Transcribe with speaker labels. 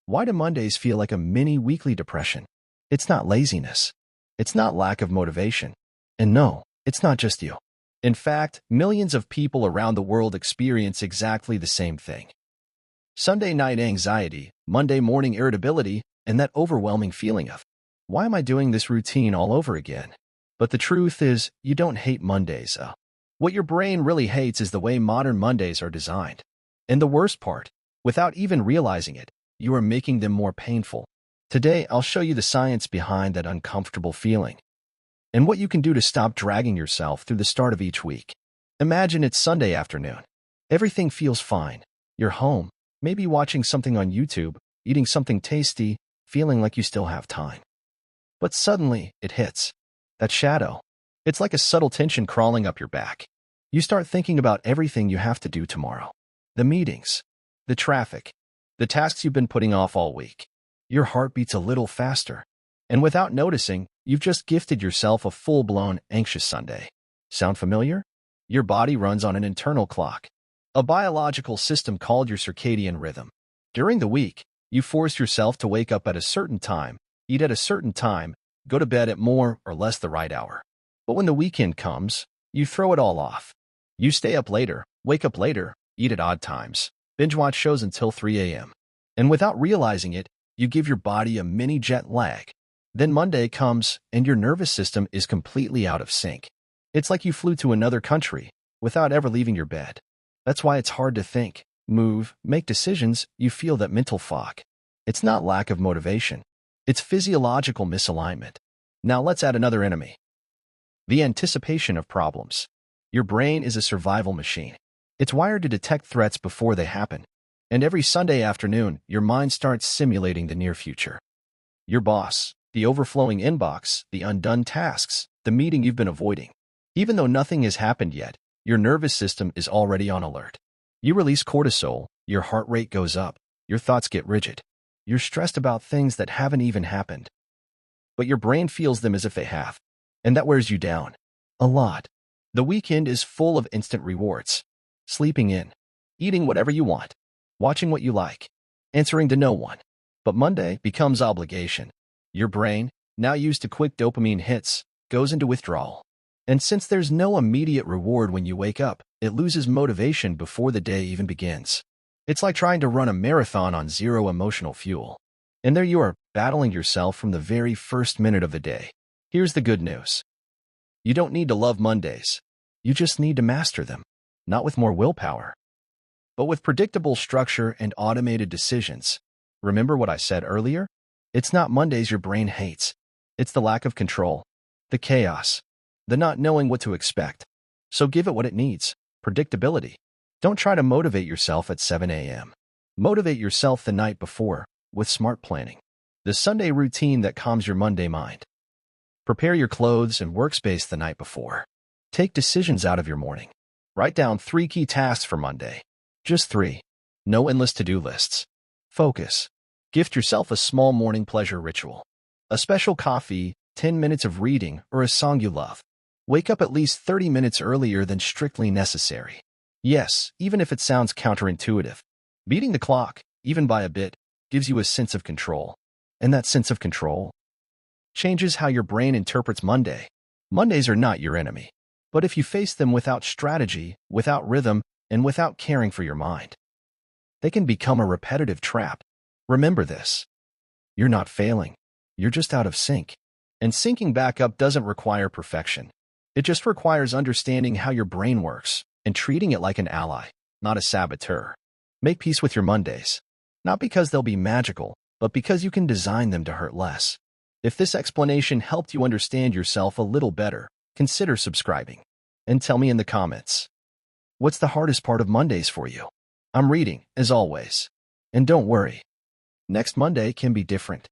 Speaker 1: Why do Mondays feel like a mini weekly depression? It's not laziness. It's not lack of motivation. And no, it's not just you. In fact, millions of people around the world experience exactly the same thing. Sunday night anxiety, Monday morning irritability, and that overwhelming feeling of, why am I doing this routine all over again? But the truth is, you don't hate Mondays. What your brain really hates is the way modern Mondays are designed. And the worst part, without even realizing it, you are making them more painful. Today, I'll show you the science behind that uncomfortable feeling and what you can do to stop dragging yourself through the start of each week. Imagine it's Sunday afternoon. Everything feels fine. You're home, maybe watching something on YouTube, eating something tasty, feeling like you still have time. But suddenly, it hits. That shadow. It's like a subtle tension crawling up your back. You start thinking about everything you have to do tomorrow. The meetings, the traffic, the tasks you've been putting off all week. Your heart beats a little faster. And without noticing, you've just gifted yourself a full-blown anxious Sunday. Sound familiar? Your body runs on an internal clock, a biological system called your circadian rhythm. During the week, you force yourself to wake up at a certain time, eat at a certain time, go to bed at more or less the right hour. But when the weekend comes, you throw it all off. You stay up later, wake up later, eat at odd times, binge watch shows until 3 a.m. And without realizing it, you give your body a mini jet lag. Then Monday comes, and your nervous system is completely out of sync. It's like you flew to another country without ever leaving your bed. That's why it's hard to think, move, make decisions. You feel that mental fog. It's not lack of motivation. It's physiological misalignment. Now let's add another enemy. The anticipation of problems. Your brain is a survival machine. It's wired to detect threats before they happen. And every Sunday afternoon, your mind starts simulating the near future. Your boss, the overflowing inbox, the undone tasks, the meeting you've been avoiding. Even though nothing has happened yet, your nervous system is already on alert. You release cortisol, your heart rate goes up, your thoughts get rigid. You're stressed about things that haven't even happened. But your brain feels them as if they have. And that wears you down. A lot. The weekend is full of instant rewards. Sleeping in, eating whatever you want, watching what you like, answering to no one. But Monday becomes obligation. Your brain, now used to quick dopamine hits, goes into withdrawal. And since there's no immediate reward when you wake up, it loses motivation before the day even begins. It's like trying to run a marathon on zero emotional fuel. And there you are, battling yourself from the very first minute of the day. Here's the good news. You don't need to love Mondays. You just need to master them. Not with more willpower, but with predictable structure and automated decisions. Remember what I said earlier? It's not Mondays your brain hates. It's the lack of control, the chaos, the not knowing what to expect. So give it what it needs, predictability. Don't try to motivate yourself at 7 a.m. Motivate yourself the night before with smart planning. The Sunday routine that calms your Monday mind. Prepare your clothes and workspace the night before. Take decisions out of your morning. Write down 3 key tasks for Monday. Just 3. No endless to-do lists. Focus. Gift yourself a small morning pleasure ritual. A special coffee, 10 minutes of reading, or a song you love. Wake up at least 30 minutes earlier than strictly necessary. Yes, even if it sounds counterintuitive. Beating the clock, even by a bit, gives you a sense of control. And that sense of control changes how your brain interprets Monday. Mondays are not your enemy. But if you face them without strategy, without rhythm, and without caring for your mind, they can become a repetitive trap. Remember this. You're not failing. You're just out of sync. And syncing back up doesn't require perfection. It just requires understanding how your brain works and treating it like an ally, not a saboteur. Make peace with your Mondays. Not because they'll be magical, but because you can design them to hurt less. If this explanation helped you understand yourself a little better, consider subscribing. And tell me in the comments, what's the hardest part of Mondays for you? I'm reading, as always. And don't worry, next Monday can be different.